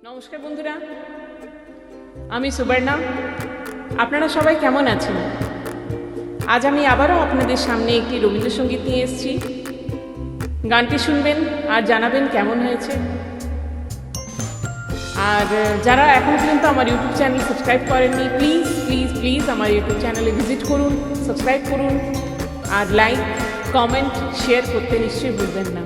নমস্কার বন্ধুরা, আমি সুবর্ণা। আপনারা সবাই কেমন আছেন? আজ আমি আবারও আপনাদের সামনে একটি রবীন্দ্রসঙ্গীত নিয়ে এসেছি। গানটি শুনবেন আর জানাবেন কেমন হয়েছে। আর যারা এখন পর্যন্ত আমার ইউটিউব চ্যানেল সাবস্ক্রাইব করেননি, প্লিজ প্লিজ প্লিজ আমার ইউটিউব চ্যানেলে ভিজিট করুন, সাবস্ক্রাইব করুন আর লাইক, কমেন্ট, শেয়ার করতে নিশ্চয়ই ভুলবেন না।